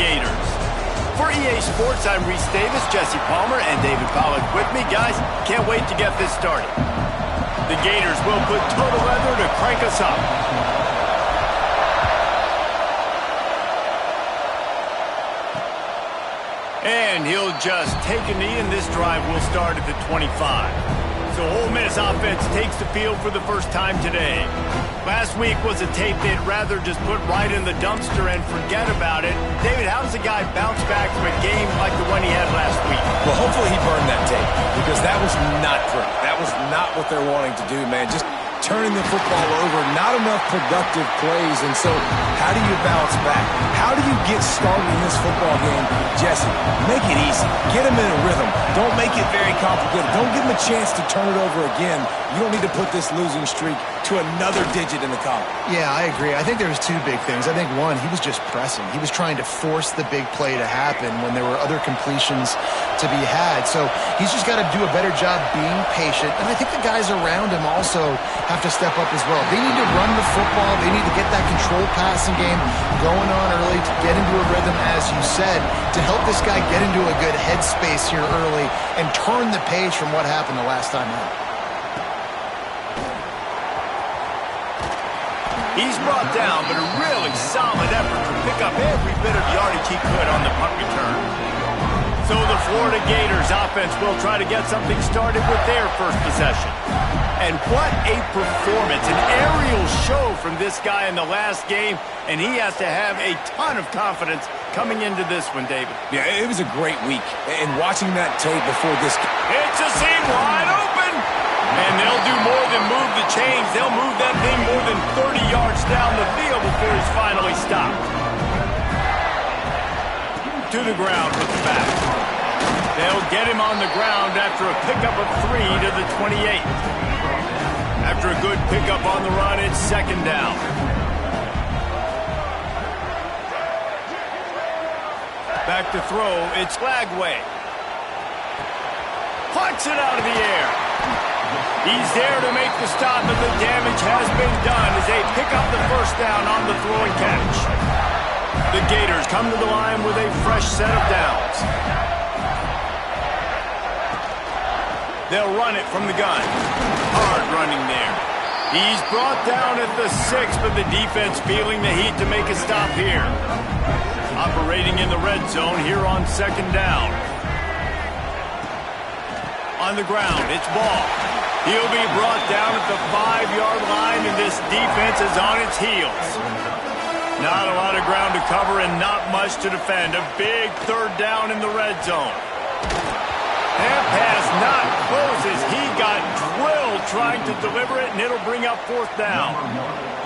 Gators. For EA Sports, I'm Reese Davis, Jesse Palmer, and David Pollack with me. Guys, can't wait to get this started. The Gators will put total weather to crank us up. And he'll just take a knee, and this drive will start at the 25. So Ole Miss offense takes the field for the first time today. Last week was a tape they'd rather just put right in the dumpster and forget about it. David, how does a guy bounce back from a game like the one he had last week? Well, hopefully he burned that tape, because that was not pretty. That was not what they're wanting to do, man. Just turning the football over, not enough productive plays. And so how do you bounce back? How do you get started in this football game? Jesse, make it easy. Get him in a rhythm. Don't make it very complicated. Don't give him a chance to turn it over again. You don't need to put this losing streak to another digit in the column. Yeah, I agree. I think there was two big things. I think, one, he was just pressing. He was trying to force the big play to happen when there were other completions to be had. So he's just got to do a better job being patient. And I think the guys around him also have to step up as well. They need to run the football. They need to get that control passing game going on early to get into a rhythm, as you said, to help this guy get into a good headspace here early and turn the page from what happened the last time out. He's brought down, but a really solid effort to pick up every bit of yardage he could on the punt return. So the Florida Gators offense will try to get something started with their first possession. And what a performance, an aerial show from this guy in the last game, and he has to have a ton of confidence coming into this one, David. Yeah, it was a great week, and watching that tape before this... It's a seam wide open, and they'll do more than move the chains. They'll move that thing more than 30 yards down the field before he's finally stopped. To the ground with the back. They'll get him on the ground after a pickup of 3 to the 28. After a good pickup on the run, it's second down. Back to throw, it's Flagway. Punts it out of the air. He's there to make the stop, but the damage has been done as they pick up the first down on the throw and catch. The Gators come to the line with a fresh set of downs. They'll run it from the gun. Hard running there. He's brought down at the 6, but the defense feeling the heat to make a stop here. Operating in the red zone here on second down. On the ground, it's Ball. He'll be brought down at the 5-yard line, and this defense is on its heels. Not a lot of ground to cover and not much to defend. A big third down in the red zone. That pass not close as he got drilled trying to deliver it, and it'll bring up fourth down.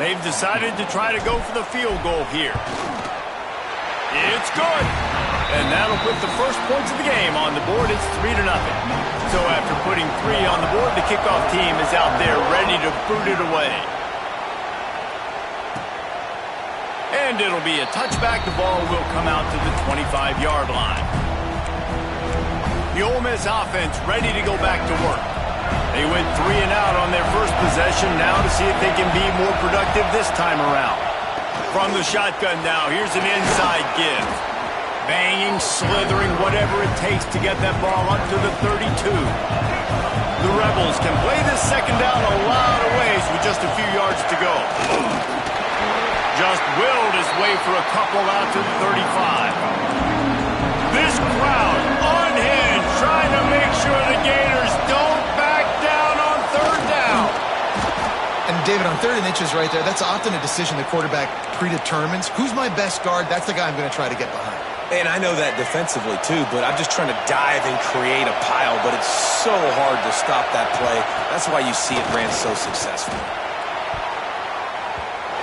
They've decided to try to go for the field goal here. It's good. And that'll put the first points of the game on the board. It's 3-0. So after putting 3 on the board, the kickoff team is out there ready to boot it away. And it'll be a touchback. The ball will come out to the 25-yard line. The Ole Miss offense ready to go back to work. They went 3 and out on their first possession, now to see if they can be more productive this time around. From the shotgun now, here's an inside give. Banging, slithering, whatever it takes to get that ball up to the 32. The Rebels can play this second down a lot of ways with just a few yards to go. Just willed his way for a couple out to the 35. This crowd unhinged, trying to make sure the Gators don't back down on third down. And David, on 3rd and inches right there, that's often a decision the quarterback predetermines. Who's my best guard? That's the guy I'm going to try to get behind. And I know that defensively too, but I'm just trying to dive and create a pile, but it's so hard to stop that play. That's why you see it ran so successfully.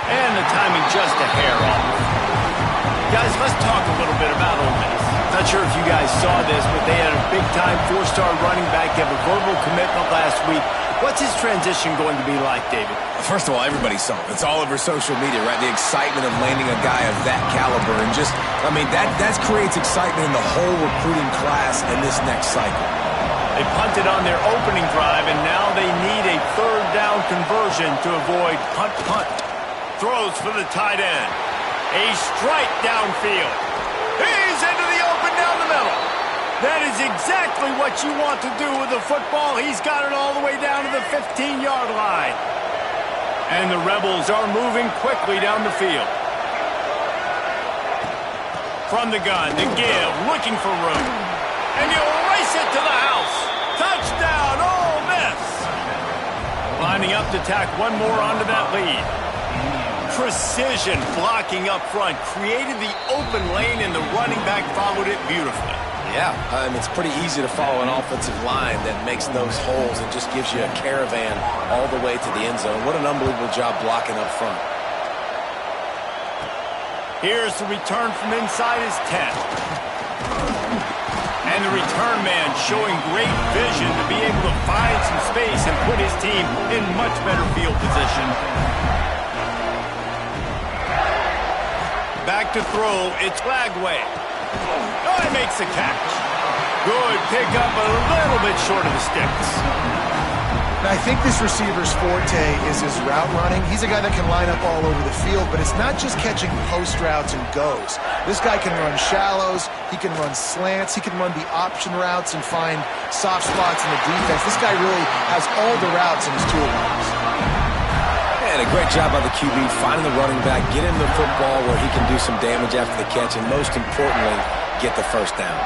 And the timing just a hair off. Guys, let's talk a little bit about Ole Miss. Not sure if you guys saw this, but they had a big-time 4-star running back give a verbal commitment last week. What's his transition going to be like, David? First of all, everybody saw it. It's all over social media, right? The excitement of landing a guy of that caliber. And just, I mean, that creates excitement in the whole recruiting class in this next cycle. They punted on their opening drive, and now they need a third down conversion to avoid punt. Throws for the tight end. A strike downfield. He That is exactly what you want to do with the football. He's got it all the way down to the 15-yard line. And the Rebels are moving quickly down the field. From the gun, the give, looking for room. And he'll race it to the house. Touchdown, Ole Miss. Lining up to tack one more onto that lead. Precision blocking up front created the open lane, and the running back followed it beautifully. Yeah, it's pretty easy to follow an offensive line that makes those holes and just gives you a caravan all the way to the end zone. What an unbelievable job blocking up front. Here's the return from inside his 10. And the return man showing great vision to be able to find some space and put his team in much better field position. Back to throw, it's Lagway. Oh, he makes the catch. Good pick up, a little bit short of the sticks. I think this receiver's forte is his route running. He's a guy that can line up all over the field, but it's not just catching post routes and goes. This guy can run shallows, he can run slants, he can run the option routes and find soft spots in the defense. This guy really has all the routes in his toolbox. And a great job by the QB finding the running back, get him the football where he can do some damage after the catch, and most importantly, get the first down.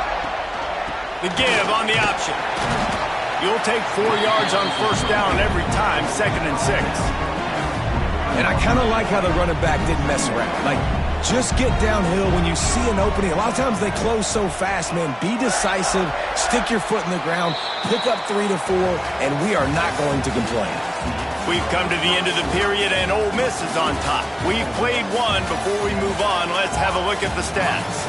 The give on the option. You'll take 4 yards on first down every time, 2nd and 6. And I kind of like how the running back didn't mess around. Like, just get downhill when you see an opening. A lot of times they close so fast, man. Be decisive, stick your foot in the ground, pick up 3 to 4, and we are not going to complain. We've come to the end of the period, and Ole Miss is on top. We've played one. Before we move on, let's have a look at the stats.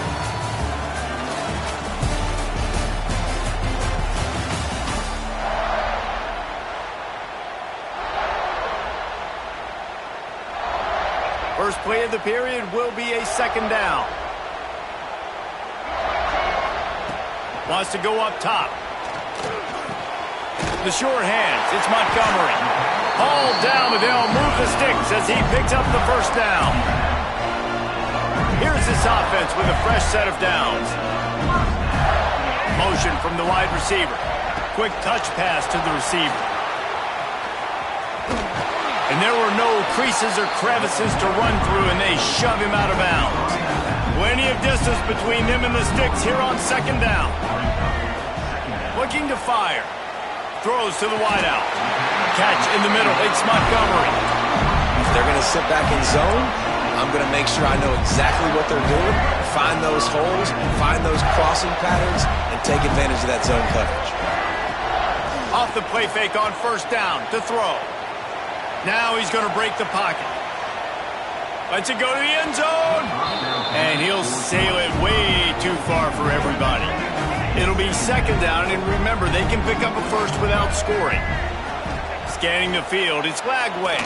First play of the period will be a 2nd down. Wants to go up top. The short hands, it's Montgomery. Hauled down, but they'll move the sticks as he picks up the first down. Here's this offense with a fresh set of downs. Motion from the wide receiver. Quick touch pass to the receiver. And there were no creases or crevices to run through, and they shove him out of bounds. Plenty of distance between them and the sticks here on 2nd down. Looking to fire. Throws to the wideout. Catch in the middle. It's Montgomery. If they're going to sit back in zone, I'm going to make sure I know exactly what they're doing, find those holes, find those crossing patterns, and take advantage of that zone coverage. Off the play fake on first down to throw. Now he's going to break the pocket. Lets it go to the end zone. And he'll sail it way too far for everybody. It'll be 2nd down, and remember, they can pick up a first without scoring. Scanning the field, it's Lagway.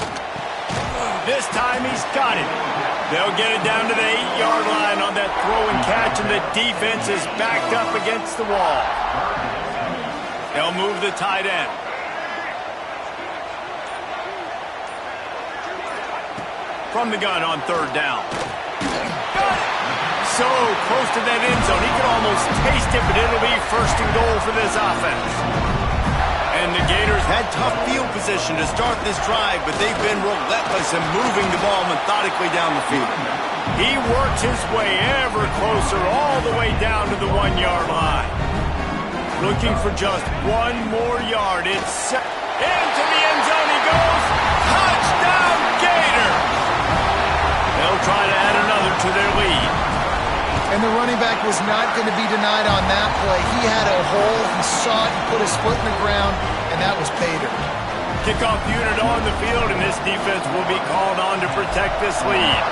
This time he's got it. They'll get it down to the 8-yard line on that throw and catch, and the defense is backed up against the wall. They'll move the tight end. From the gun on 3rd down. So close to that end zone, he could almost taste it, but it'll be 1st and goal for this offense. And the Gators had tough field position to start this drive, but they've been relentless in moving the ball methodically down the field. He works his way ever closer all the way down to the 1-yard line. Looking for just one more yard. It's into the end zone he goes. Touchdown Gators! They'll try to add another to their lead. And the running back was not going to be denied on that play. He had a hole, he saw it, he put his foot in the ground, and that was pay dirt. Kickoff unit on the field, and this defense will be called on to protect this lead.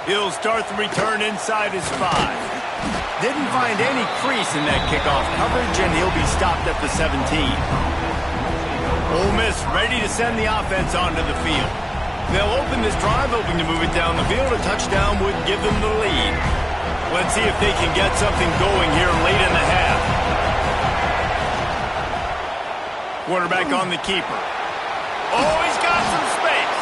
He'll start the return inside his 5. Didn't find any crease in that kickoff coverage, and he'll be stopped at the 17. Ole Miss ready to send the offense onto the field. They'll open this drive, hoping to move it down the field. A touchdown would give them the lead. Let's see if they can get something going here late in the half. Quarterback on the keeper. Oh, he's got some space.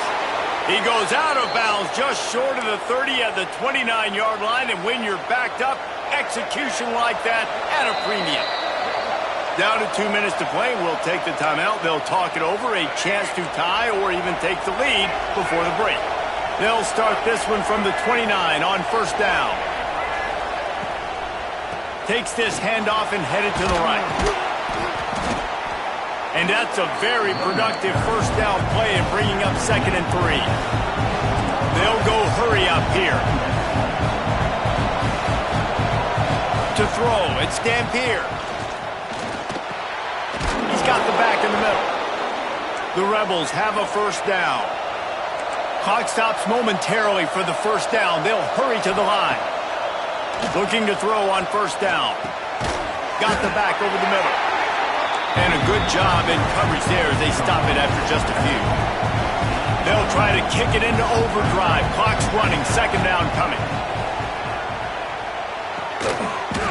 He goes out of bounds just short of the 30 at the 29-yard line, and when you're backed up, execution like that at a premium. Down to 2 minutes to play, we'll take the timeout. They'll talk it over, a chance to tie or even take the lead before the break. They'll start this one from the 29 on first down. Takes this handoff and headed to the right. And that's a very productive first down play in bringing up 2nd and 3. They'll go hurry up here. To throw, it's Dampier. He's got the back in the middle. The Rebels have a first down. Clock stops momentarily for the first down. They'll hurry to the line. Looking to throw on first down. Got the back over the middle. And a good job in coverage there as they stop it after just a few. They'll try to kick it into overdrive. Clock's running. 2nd down coming.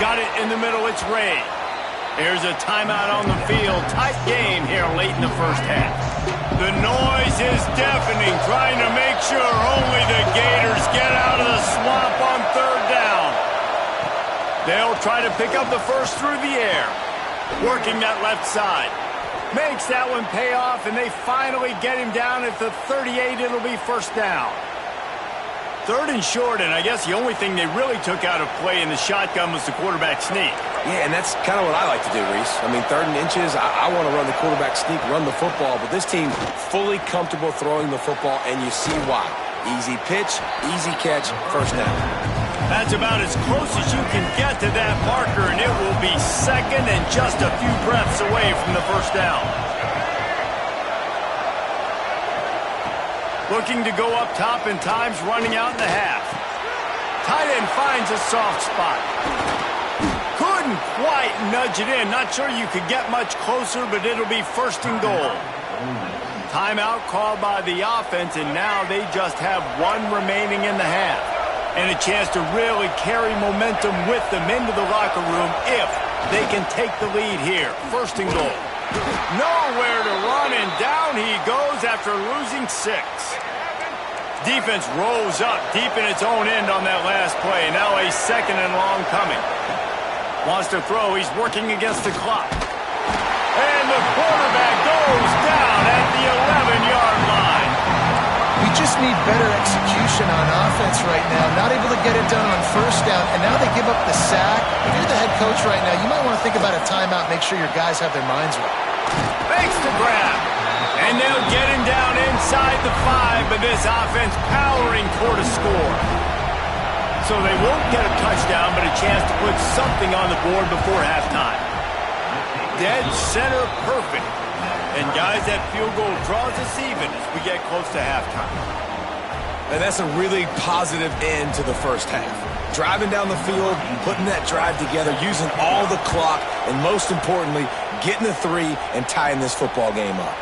Got it in the middle. It's Ray. Here's a timeout on the field. Tight game here late in the first half. The noise is deafening, trying to make sure only the Gators get out of the swamp on 3rd down. They'll try to pick up the first through the air. Working that left side. Makes that one pay off, and they finally get him down at the 38. It'll be first down. 3rd and short, and I guess the only thing they really took out of play in the shotgun was the quarterback sneak. Yeah, and that's kind of what I like to do, Reese. I mean, 3rd and inches, I want to run the quarterback sneak, run the football, but this team fully comfortable throwing the football, and you see why. Easy pitch, easy catch, first down. That's about as close as you can get to that marker, and it will be 2nd and just a few breaths away from the first down. Looking to go up top, and time's running out in the half. Tight end finds a soft spot. Couldn't quite nudge it in. Not sure you could get much closer, but it'll be 1st and goal. Timeout called by the offense, and now they just have one remaining in the half. And a chance to really carry momentum with them into the locker room if they can take the lead here. 1st and goal. Nowhere to run, and down he goes after losing 6. Defense rolls up deep in its own end on that last play. Now a 2nd and long coming. Wants to throw. He's working against the clock. And the quarterback goes down at the 11-yard line. We just need better execution on offense right now. Not able to get it done on first down, and now they give up the sack. If you're the head coach right now, you might want to think about a timeout, make sure your guys have their minds right. Makes the grab. And they'll get him down inside the 5, but this offense powering toward a score. So they won't get a touchdown, but a chance to put something on the board before halftime. Dead center perfect. And guys, that field goal draws us even as we get close to halftime. And that's a really positive end to the first half. Driving down the field, putting that drive together, using all the clock, and most importantly, getting the 3 and tying this football game up.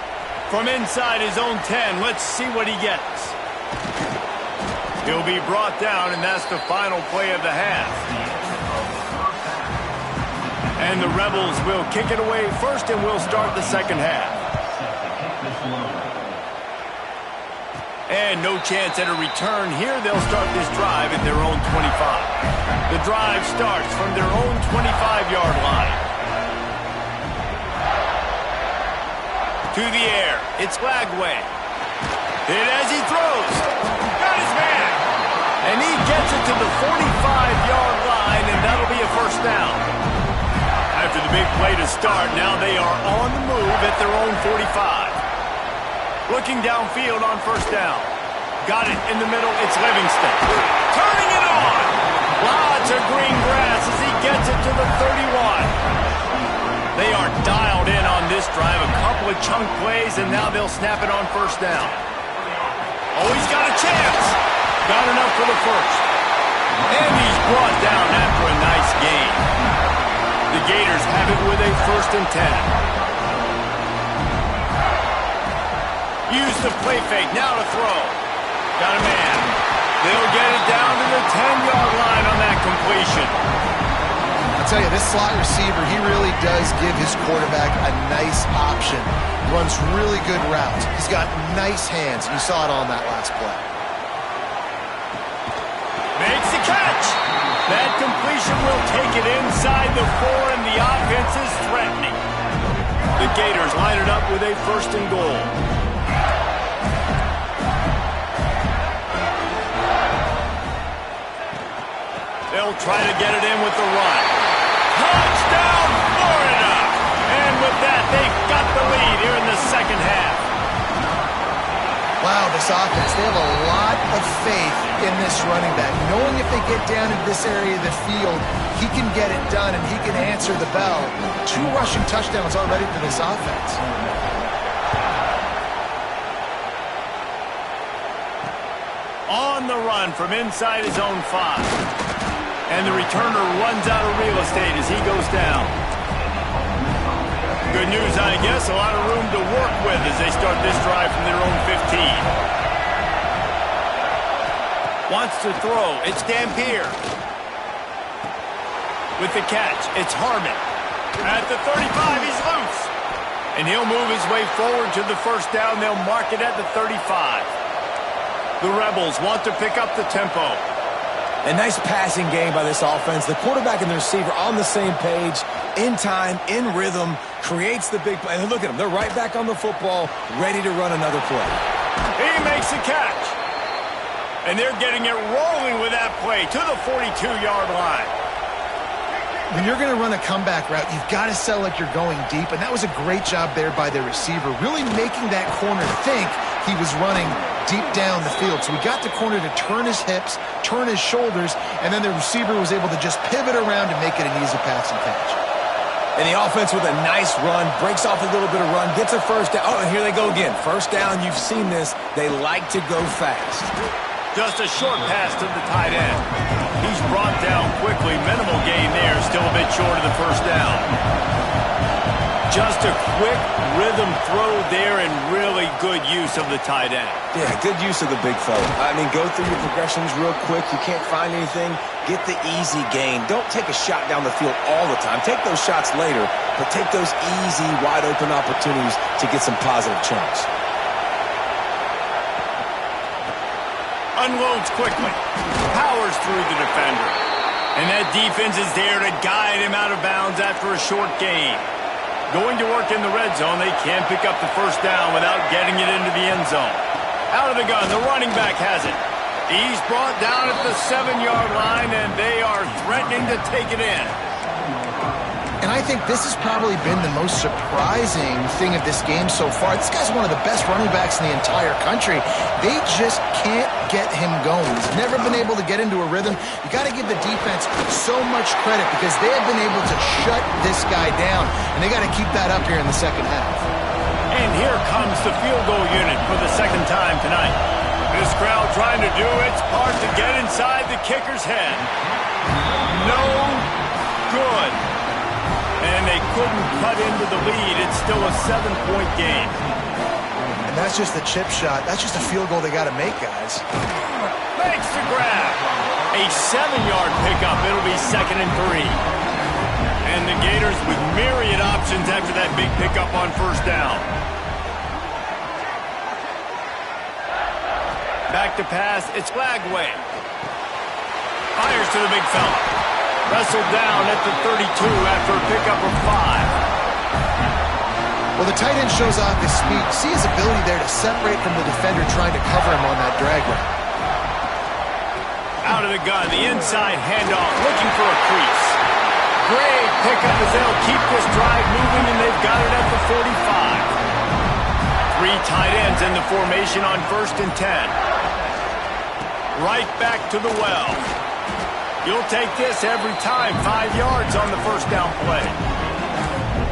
From inside his own 10, let's see what he gets. He'll be brought down, and that's the final play of the half. And the Rebels will kick it away first, and we'll start the second half. And no chance at a return here. They'll start this drive at their own 25. The drive starts from their own 25-yard line. To the air. It's Lagway. Hit as he throws. Got his man. And he gets it to the 45-yard line, and that'll be a first down. After the big play to start, now they are on the move at their own 45. Looking downfield on first down. Got it in the middle. It's Livingston. Turning it on. Lots of green grass as he gets it to the 31. They are dialed in on this drive. A couple of chunk plays, and now they'll snap it on first down. Oh, he's got a chance. Got enough for the first. And he's brought down after a nice gain. The Gators have it with a 1st and 10. Use the play fake. Now to throw. Got a man. They'll get it down to the 10-yard line on that completion. That's tell you, this slot receiver, he really does give his quarterback a nice option. Runs really good routes. He's got nice hands, and you saw it on that last play. Makes the catch. That completion will take it inside the 4, and the offense is threatening. The Gators line it up with a 1st and goal. They'll try to get it in with the run. Touchdown, Florida! And with that, they've got the lead here in the second half. Wow, this offense, they have a lot of faith in this running back. Knowing if they get down into this area of the field, he can get it done and he can answer the bell. 2 rushing touchdowns already for this offense. On the run from inside his own 5. And the returner runs out of real estate as he goes down. Good news, I guess. A lot of room to work with as they start this drive from their own 15. Wants to throw. It's Dampier. With the catch, it's Harmon. At the 35, he's loose. And he'll move his way forward to the 1st down. They'll mark it at the 35. The Rebels want to pick up the tempo. A nice passing game by this offense. The quarterback and the receiver on the same page, in time, in rhythm, creates the big play. And look at them. They're right back on the football, ready to run another play. He makes the catch. And they're getting it rolling with that play to the 42-yard line. When you're going to run a comeback route, you've got to sell like you're going deep, and that was a great job there by the receiver, really making that corner think he was running deep down the field. So we got the corner to turn his hips, turn his shoulders, and then the receiver was able to just pivot around and make it an easy pass and catch. And the offense with a nice run, breaks off a little bit of run, gets a 1st down. Oh, and here they go again. 1st down, you've seen this. They like to go fast. Just a short pass to the tight end. He's brought down quickly. Minimal gain there. Still a bit short of the 1st down. Just a quick rhythm throw there and really good use of the tight end. Yeah, good use of the big fella. I mean, go through your progressions real quick. You can't find anything. Get the easy gain. Don't take a shot down the field all the time. Take those shots later, but take those easy, wide-open opportunities to get some positive chunks. Unloads quickly. Powers through the defender. And that defense is there to guide him out of bounds after a short gain. Going to work in the red zone. They can't pick up the 1st down without getting it into the end zone. Out of the gun. The running back has it. He's brought down at the 7-yard line, and they are threatening to take it in. And I think this has probably been the most surprising thing of this game so far. This guy's one of the best running backs in the entire country. They just can't get him going. He's never been able to get into a rhythm. You got to give the defense so much credit because they have been able to shut this guy down, and they got to keep that up here in the second half. And here comes the field goal unit for the 2nd time tonight. This crowd trying to do its part to get inside the kicker's head. No good. And they couldn't cut into the lead. It's still a 7-point game. And that's just the chip shot. That's just a field goal they got to make, guys. Makes the grab. A 7-yard pickup. It'll be 2nd and 3. And the Gators with myriad options after that big pickup on 1st down. Back to pass. It's Lagway. Fires to the big fella. Wrestled down at the 32 after a pickup of 5. Well, the tight end shows off his speed. See his ability there to separate from the defender trying to cover him on that drag route. Out of the gun, the inside handoff, looking for a crease. Great pickup as they'll keep this drive moving, and they've got it at the 45. 3 tight ends in the formation on 1st and 10. Right back to the well. You'll take this every time. 5 yards on the 1st down play.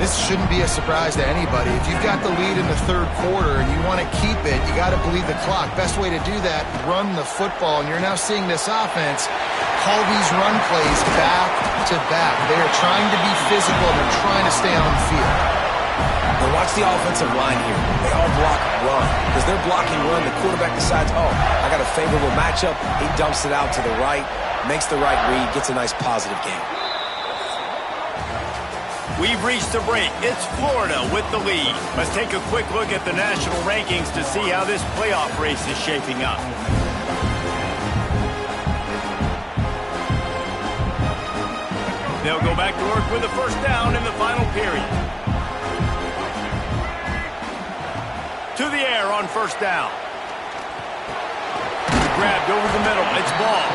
This shouldn't be a surprise to anybody. If you've got the lead in the 3rd quarter and you want to keep it, you got to bleed the clock. Best way to do that, run the football. And you're now seeing this offense call these run plays back to back. They are trying to be physical. They're trying to stay on the field. And watch the offensive line here. They all block run. Because they're blocking run, the quarterback decides, oh, I got a favorable matchup. He dumps it out to the right, makes the right read, gets a nice positive gain. We've reached the break. It's Florida with the lead. Let's take a quick look at the national rankings to see how this playoff race is shaping up. They'll go back to work with a first down in the final period. To the air on first down. Grabbed over the middle. It's ball.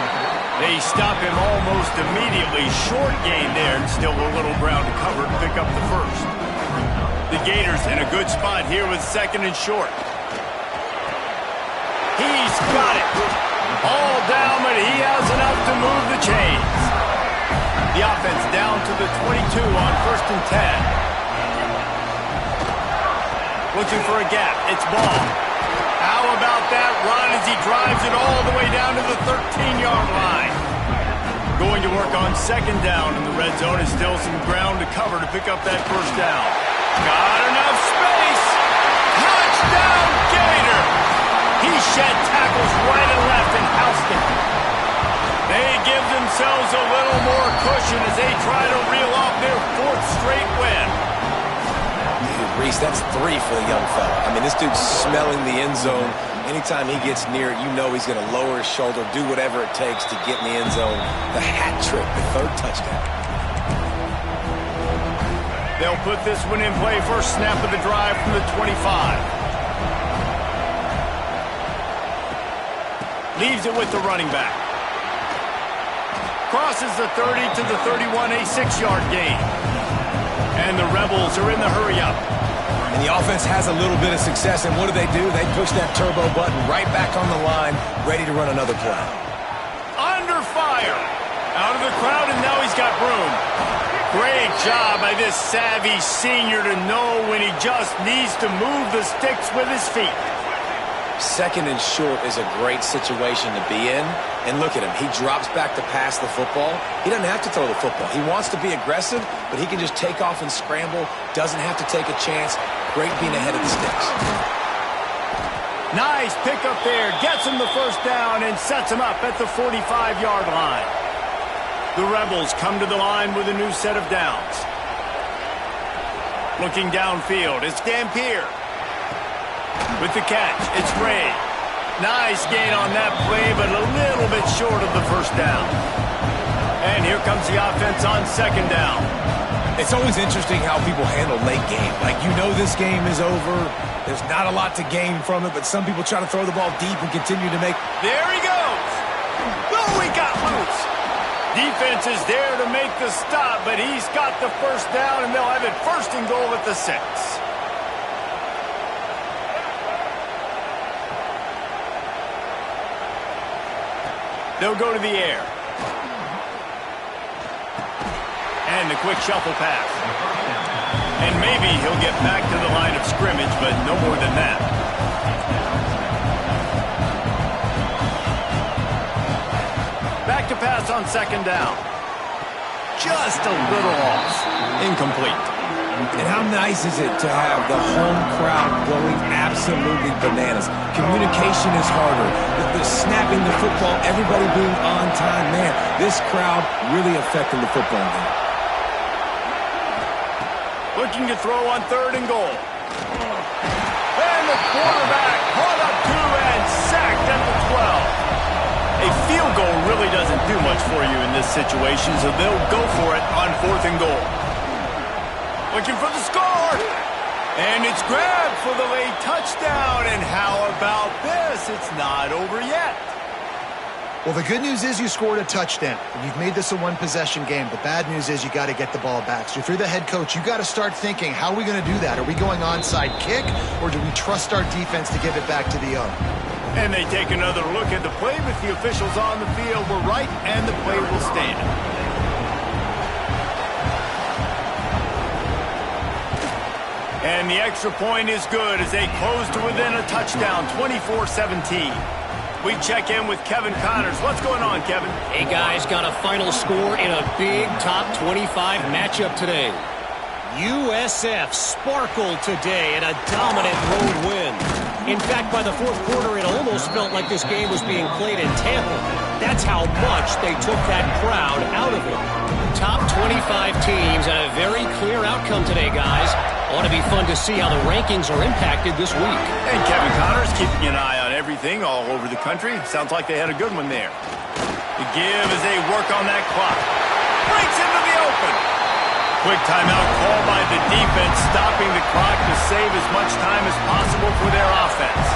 They stop him almost immediately. Short gain there, and still a little ground to cover to pick up the first. The Gators in a good spot here with second and short. He's got it. All down, but he has enough to move the chains. The offense down to the 22 on first and 10. Looking for a gap. It's ball. How about that run as he drives it all the way down to the 13-yard line? Going to work on second down in the red zone is still some ground to cover to pick up that first down. Got enough space. Touchdown, Gator. He shed tackles right and left and housed it. They give themselves a little more cushion as they try to reel off their fourth straight win. Reese, that's 3 for the young fella. I mean, this dude's smelling the end zone. Anytime he gets near it, you know he's going to lower his shoulder, do whatever it takes to get in the end zone. The hat trick, the third touchdown. They'll put this one in play. First snap of the drive from the 25. Leaves it with the running back. Crosses the 30 to the 31, a 6-yard gain. And the Rebels are in the hurry-up. And the offense has a little bit of success, and what do? They push that turbo button right back on the line, ready to run another play. Under fire. Out of the crowd, and now he's got room. Great job by this savvy senior to know when he just needs to move the sticks with his feet. Second and short is a great situation to be in. And look at him. He drops back to pass the football. He doesn't have to throw the football. He wants to be aggressive, but he can just take off and scramble. Doesn't have to take a chance. Great being ahead of the sticks. Nice pickup there. Gets him the first down and sets him up at the 45-yard line. The Rebels come to the line with a new set of downs. Looking downfield, it's Dampier. With the catch, it's Ray. Nice gain on that play, but a little bit short of the first down. And here comes the offense on second down. It's always interesting how people handle late game. Like, you know this game is over. There's not a lot to gain from it, but some people try to throw the ball deep and continue to make... There he goes! Oh, he got loose! Defense is there to make the stop, but he's got the first down, and they'll have it first and goal at the 6. They'll go to the air. And the quick shuffle pass. And maybe he'll get back to the line of scrimmage, but no more than that. Back to pass on second down. Just a little off. Incomplete. And how nice is it to have the home crowd going absolutely bananas? Communication is harder. The snapping the football, everybody being on time. Man, this crowd really affecting the football game. Looking to throw on third and goal. And the quarterback caught up to and sacked at the 12. A field goal really doesn't do much for you in this situation, so they'll go for it on fourth and goal. Looking for the score. And it's grabbed for the late touchdown. And how about this? It's not over yet. Well, the good news is you scored a touchdown. And you've made this a one-possession game. The bad news is you got to get the ball back. So if you're the head coach, you got to start thinking, how are we going to do that? Are we going onside kick, or do we trust our defense to give it back to the O? And they take another look at the play, but the officials on the field were right, and the play will stand. And the extra point is good as they close to within a touchdown, 24-17. We check in with Kevin Connors. What's going on, Kevin? Hey, guys, got a final score in a big top 25 matchup today. USF sparkled today in a dominant road win. In fact, by the fourth quarter, it almost felt like this game was being played in Tampa. That's how much they took that crowd out of it. Top 25 teams and a very clear outcome today, guys. Ought to be fun to see how the rankings are impacted this week. And Kevin Connor's keeping an eye on everything all over the country. Sounds like they had a good one there. The give as they work on that clock. Breaks into the open. Quick timeout called by the defense, stopping the clock to save as much time as possible for their offense.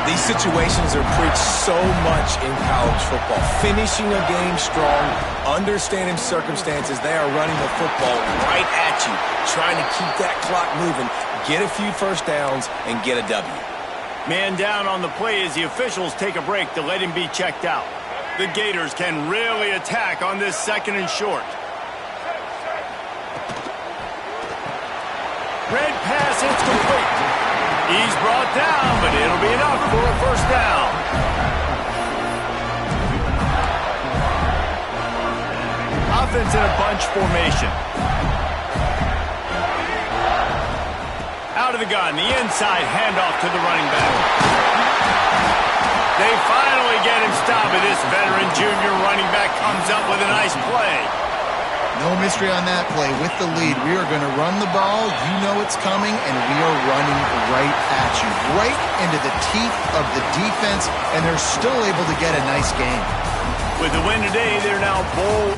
These situations are preached so much in college football. Finishing a game strong, understanding circumstances. They are running the football right at you, trying to keep that clock moving, get a few first downs, and get a W. Man down on the play as the officials take a break to let him be checked out. The Gators can really attack on this 2nd and short. Red pass, it's complete. He's brought down, but it'll be enough for a first down. Offense in a bunch formation. Out of the gun, the inside handoff to the running back. They finally get him stopped, and this veteran junior running back comes up with a nice play. No mystery on that play. With the lead, we are going to run the ball. You know it's coming, and we are running right at you, right into the teeth of the defense, and they're still able to get a nice game. With the win today, they're now bowl